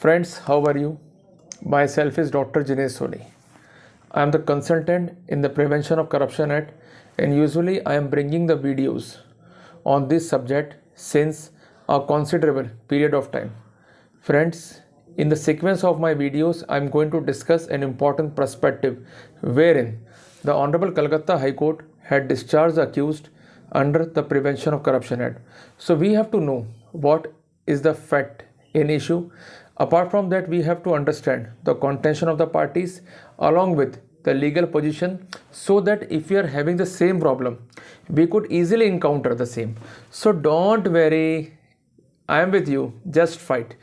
Friends, how are you? Myself is Dr. Jinesh Soni. I am the consultant in the Prevention of Corruption Act, and usually I am bringing the videos on this subject since a considerable period of time. Friends, in the sequence of my videos, I am going to discuss an important perspective wherein the Honorable Calcutta High Court had discharged the accused under the Prevention of Corruption Act. So we have to know what is the fact in issue. Apart from that, we have to understand the contention of the parties along with the legal position, so that if we are having the same problem, we could easily encounter the same. So don't worry, I am with you. Just fight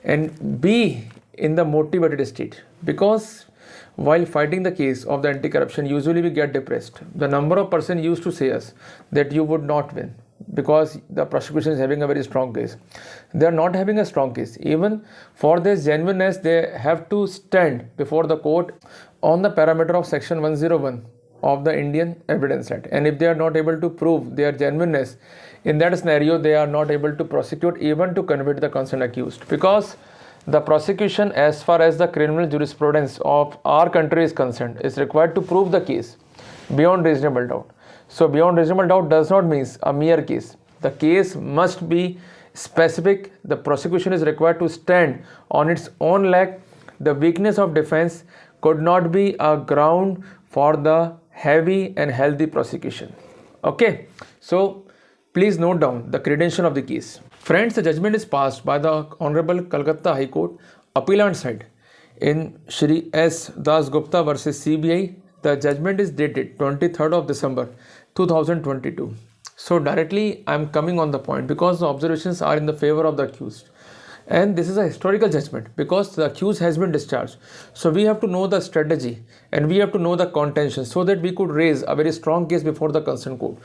and be in the motivated state, because while fighting the case of the anti-corruption, usually we get depressed. The number of person used to say us that you would not win because the prosecution is having a very strong case. They are not having a strong case. Even for their genuineness, they have to stand before the court on the parameter of section 101 of the Indian Evidence Act. And if they are not able to prove their genuineness, in that scenario, they are not able to prosecute, even to convict the concerned accused, because the prosecution, as far as the criminal jurisprudence of our country is concerned, is required to prove the case beyond reasonable doubt. So beyond reasonable doubt does not mean a mere case. The case must be specific. The prosecution is required to stand on its own leg. The weakness of defense could not be a ground for the heavy and healthy prosecution. Okay, so please note down the credential of the case. Friends, the judgment is passed by the Honorable Calcutta High Court, appellant side, in Shri S. Das Gupta versus CBI. The judgment is dated 23rd of December 2022. So directly I am coming on the point, because the observations are in the favor of the accused. And this is a historical judgment because the accused has been discharged. So we have to know the strategy and we have to know the contention, so that we could raise a very strong case before the concerned court.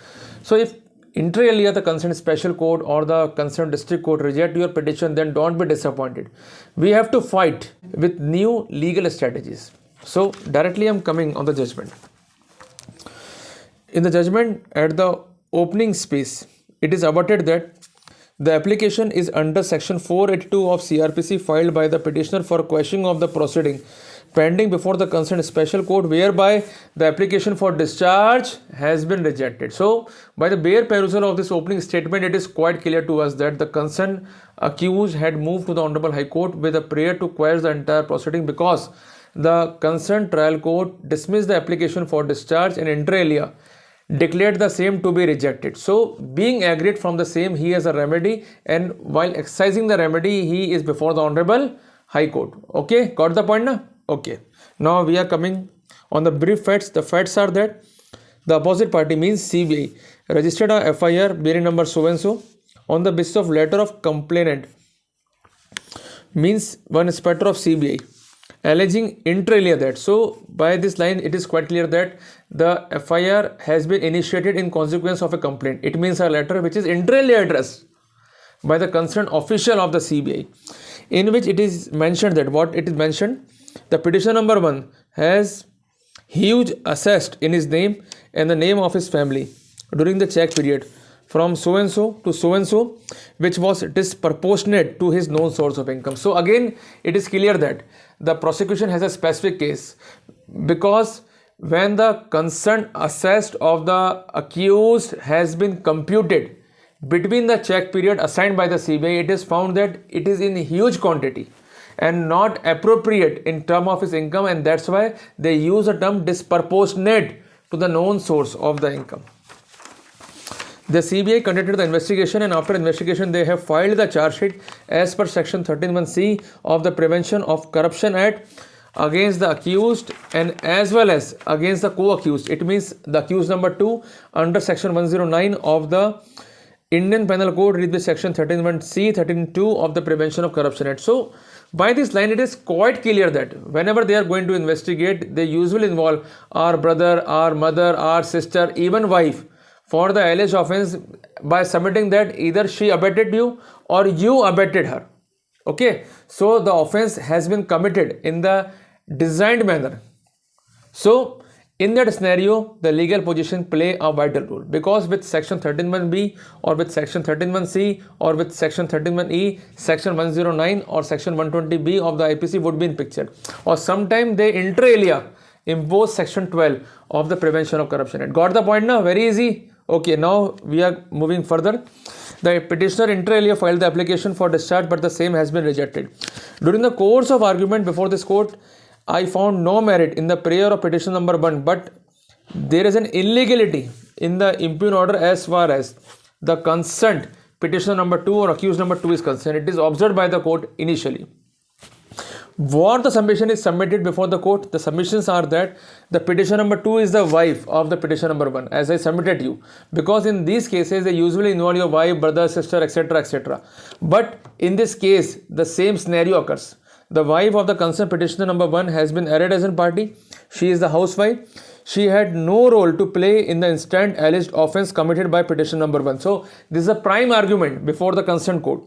So if inter alia the concerned special court or the concerned district court reject your petition, then don't be disappointed. We have to fight with new legal strategies. So directly I am coming on the judgment. In the judgment, at the opening space, it is averted that the application is under section 482 of CRPC filed by the petitioner for quashing of the proceeding pending before the concerned special court, whereby the application for discharge has been rejected. So by the bare perusal of this opening statement, it is quite clear to us that the concerned accused had moved to the Honorable High Court with a prayer to quash the entire proceeding, because the concerned trial court dismissed the application for discharge and inter alia declared the same to be rejected. So being aggrieved from the same, he has a remedy, and while exercising the remedy, he is before the Honorable High Court. Okay, got the point now? Okay, now we are coming on the brief facts. The facts are that the opposite party, means CBI, registered a FIR bearing number so and so on the basis of letter of complainant, means one inspector of CBI, alleging inter alia that. So by this line, it is quite clear that the FIR has been initiated in consequence of a complaint. It means a letter which is inter alia addressed by the concerned official of the CBI, in which it is mentioned that what it is mentioned, the petitioner number 1 has huge assessed in his name and the name of his family during the check period from so and so to so and so, which was disproportionate to his known source of income. So again, it is clear that the prosecution has a specific case, because when the concerned assessed of the accused has been computed between the check period assigned by the CBI, it is found that it is in huge quantity and not appropriate in term of his income, and that's why they use the term disproportionate to the known source of the income. The CBI conducted the investigation, and after investigation they have filed the charge sheet as per section 13(1)(c) of the Prevention of Corruption Act against the accused and as well as against the co-accused. It means the accused number 2 under section 109 of the Indian Penal Code, read the section 13(1)(c), 13(2) of the Prevention of Corruption Act. So by this line, it is quite clear that whenever they are going to investigate, they usually involve our brother, our mother, our sister, even wife, for the alleged offense, by submitting that either she abetted you or you abetted her. Okay, so the offense has been committed in the designed manner. So In that scenario, the legal position play a vital role, because with section 131B or with section 131C or with section 131E, section 109 or section 120B of the IPC would be in picture, or sometime they inter alia impose section 12 of the Prevention of Corruption Act. Got the point now? Very easy. Okay, now we are moving further. The petitioner inter alia filed the application for discharge, but the same has been rejected. During the course of argument before this court, I found no merit in the prayer of petition number 1, but there is an illegality in the impugn order as far as the consent petitioner number 2 or accused number 2 is concerned. It is observed by the court initially. What the submission is submitted before the court, the submissions are that the petitioner number 2 is the wife of the petitioner number 1, as I submitted you, because in these cases they usually involve your wife, brother, sister, etc., etc. But in this case, the same scenario occurs. The wife of the concerned petitioner number 1 has been added as a party. She is the housewife. She had no role to play in the instant alleged offence committed by petitioner number 1. So this is a prime argument before the concerned court.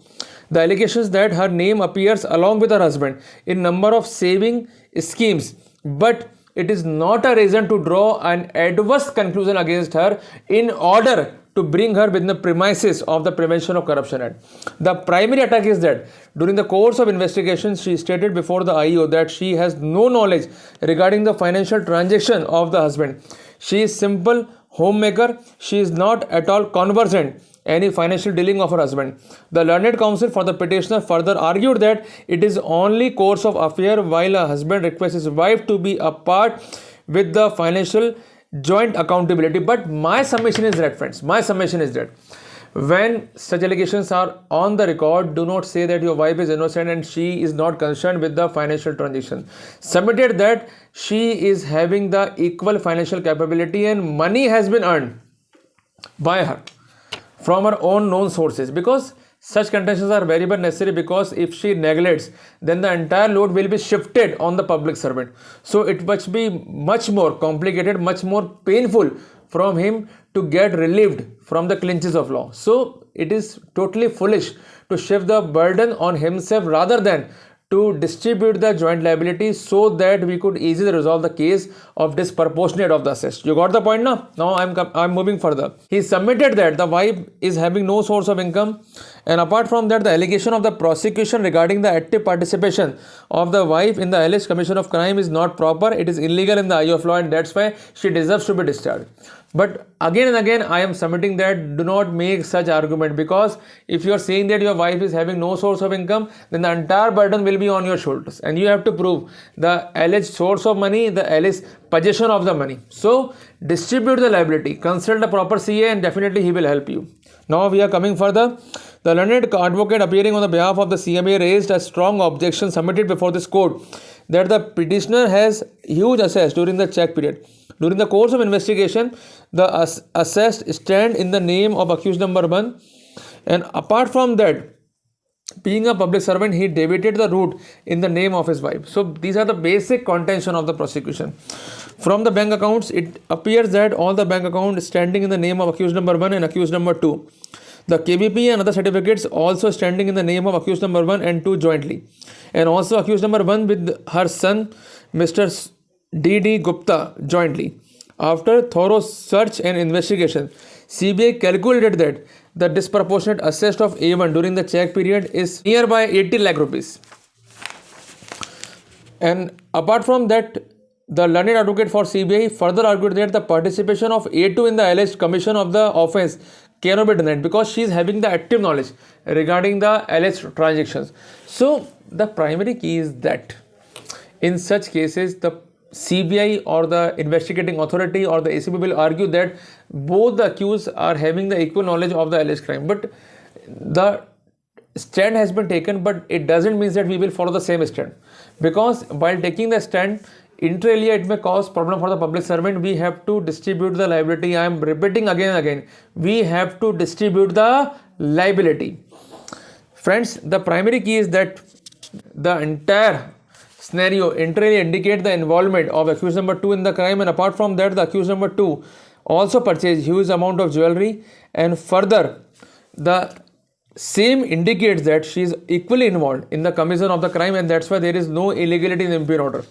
The allegations that her name appears along with her husband in number of saving schemes, but it is not a reason to draw an adverse conclusion against her in order to bring her within the premises of the Prevention of Corruption Act. The primary attack is that during the course of investigation, she stated before the IEO that she has no knowledge regarding the financial transaction of the husband. She is simple homemaker. She is not at all conversant any financial dealing of her husband. The learned counsel for the petitioner further argued that it is only course of affair while a husband requests his wife to be a part with the financial joint accountability. But my submission is that, friends, my submission is that when such allegations are on the record, do not say that your wife is innocent and she is not concerned with the financial transaction. Submitted that she is having the equal financial capability and money has been earned by her from her own known sources, because such contentions are very much necessary, because if she neglects, then the entire load will be shifted on the public servant. So it must be much more complicated, much more painful from him to get relieved from the clinches of law. So it is totally foolish to shift the burden on himself rather than to distribute the joint liability, so that we could easily resolve the case of disproportionate of the assessed. You got the point now? Now I'm moving further. He submitted that the wife is having no source of income, and apart from that, the allegation of the prosecution regarding the active participation of the wife in the alleged commission of crime is not proper. It is illegal in the eye of law, and that's why she deserves to be discharged. But again and again, I am submitting that do not make such argument, because if you are saying that your wife is having no source of income, then the entire burden will be on your shoulders, and you have to prove the alleged source of money, the alleged possession of the money. So distribute the liability, consult the proper CA, and definitely he will help you. Now we are coming further. The learned advocate appearing on the behalf of the CMA raised a strong objection submitted before this court that the petitioner has huge assets during the check period. During the course of investigation, the assessed stand in the name of accused number 1, and apart from that, being a public servant, he debited the route in the name of his wife. So these are the basic contention of the prosecution. From the bank accounts, it appears that all the bank accounts standing in the name of accused number 1 and accused number 2. The KBP and other certificates also standing in the name of accused number 1 and 2 jointly. And also accused number 1 with her son, Mr. D.D. Gupta, jointly. After thorough search and investigation, CBI calculated that the disproportionate assessed of A1 during the check period is nearby 80 lakh rupees. And apart from that, the learned advocate for CBI further argued that the participation of A2 in the alleged commission of the offence cannot be denied, because she is having the active knowledge regarding the alleged transactions. So the primary key is that in such cases, the CBI or the investigating authority or the ACB will argue that both the accused are having the equal knowledge of the alleged crime. But the stand has been taken, but it doesn't mean that we will follow the same stand, because while taking the stand, inter alia it may cause problem for the public servant. We have to distribute the liability. I am repeating again and again, we have to distribute the liability. Friends, the primary key is that the entire scenario inter alia indicate the involvement of accused number 2 in the crime, and apart from that, the accused number 2 also purchased huge amount of jewelry, and further the same indicates that she is equally involved in the commission of the crime, and that's why there is no illegality in the impugn order.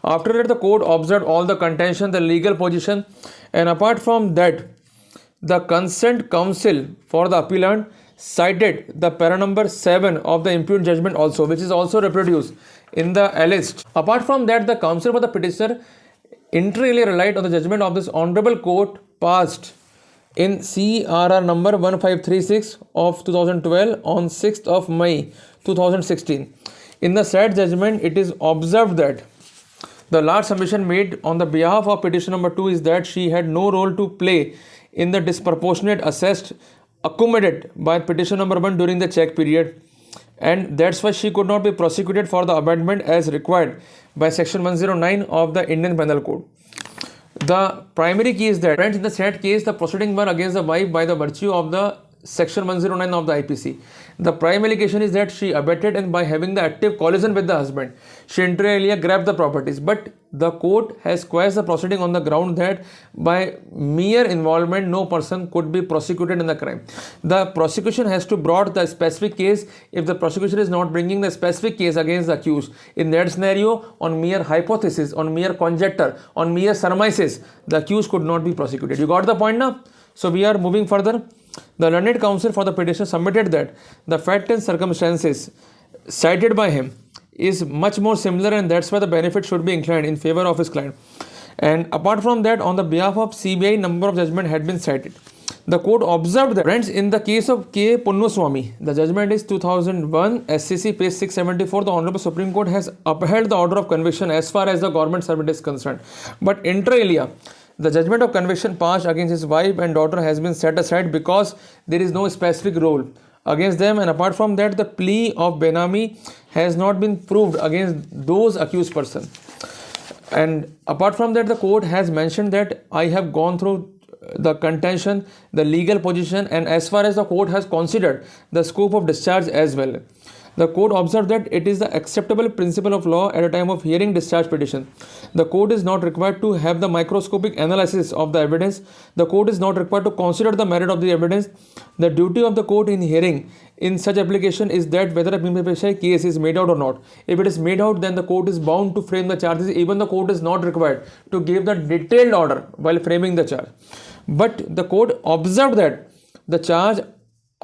After that, the court observed all the contention, the legal position, and apart from that, the consent counsel for the appellant cited the para number 7 of the impugned judgment also, which is also reproduced in the list. Apart from that, the counsel for the petitioner inter alia relied on the judgment of this honorable court passed in CRR number 1536 of 2012 on 6th of May 2016. In the said judgment, it is observed that the large submission made on the behalf of petitioner number 2 is that she had no role to play in the disproportionate assessed accumulated by petition number 1 during the check period, and that's why she could not be prosecuted for the amendment as required by section 109 of the Indian Penal Code. The primary key is that, friends, in the said case, the proceeding were against the wife by the virtue of the section 109 of the IPC. The prime allegation is that she abetted and by having the active collision with the husband, she inter alia grabbed the properties. But the court has quashed the proceeding on the ground that by mere involvement, no person could be prosecuted in the crime. The prosecution has to brought the specific case if the prosecution is not bringing the specific case against the accused. In that scenario, on mere hypothesis, on mere conjecture, on mere surmises, the accused could not be prosecuted. You got the point now? So we are moving further. The learned counsel for the petitioner submitted that the fact and circumstances cited by him is much more similar, and that's why the benefit should be inclined in favor of his client. And apart from that, on the behalf of CBI, number of judgment had been cited. The court observed that, friends, in the case of K. Punnuswamy, the judgment is 2001 SCC page 674. The Honorable Supreme Court has upheld the order of conviction as far as the government servant is concerned. But inter alia, the judgment of conviction passed against his wife and daughter has been set aside because there is no specific role against them, and apart from that, the plea of Benami has not been proved against those accused person. And apart from that, the court has mentioned that I have gone through the contention, the legal position, and as far as the court has considered the scope of discharge as well. The court observed that it is the acceptable principle of law at a time of hearing discharge petition. The court is not required to have the microscopic analysis of the evidence. The court is not required to consider the merit of the evidence. The duty of the court in hearing in such application is that whether a prima facie case is made out or not. If it is made out, then the court is bound to frame the charges. Even the court is not required to give the detailed order while framing the charge. But the court observed that the charge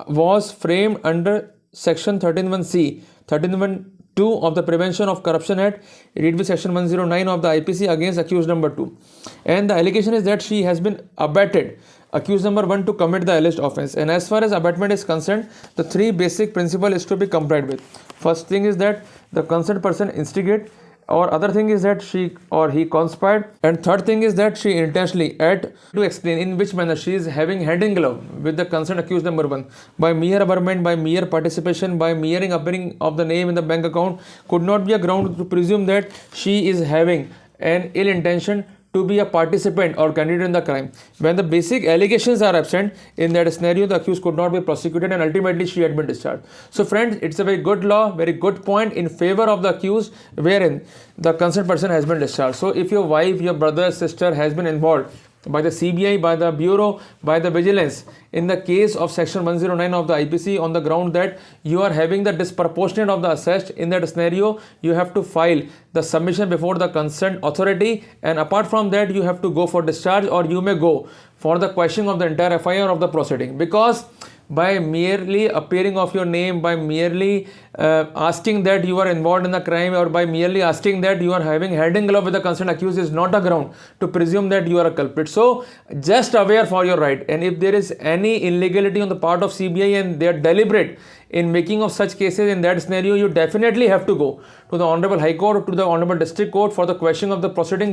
was framed under Section 13(1)(c), 13(1)(2) of the Prevention of Corruption Act, read with Section 109 of the IPC against accused number 2. And the allegation is that she has been abetted, accused number 1, to commit the alleged offence. And as far as abatement is concerned, the three basic principles is to be complied with. First thing is that the concerned person instigate, or other thing is that she or he conspired, and third thing is that she intentionally to explain in which manner she is having hand in glove with the concerned accused number 1 by mere averment, by mere participation, by mere appearing of the name in the bank account could not be a ground to presume that she is having an ill intention to be a participant or candidate in the crime. When the basic allegations are absent, in that scenario, the accused could not be prosecuted and ultimately she had been discharged. So friends, it's a very good law, very good point in favor of the accused, wherein the concerned person has been discharged. So if your wife, your brother, sister has been involved by the CBI, by the Bureau, by the Vigilance in the case of Section 109 of the IPC on the ground that you are having the disproportionate of the assessed, in that scenario you have to file the submission before the concerned authority, and apart from that you have to go for discharge, or you may go for the questioning of the entire FIR of the proceeding. Because by merely appearing of your name, by merely asking that you are involved in the crime, or by merely asking that you are having hand in glove with the concerned accused is not a ground to presume that you are a culprit. So just aware for your right, and if there is any illegality on the part of CBI and they are deliberate in making of such cases, in that scenario you definitely have to go to the Honorable High Court or to the Honorable District Court for the questioning of the proceeding.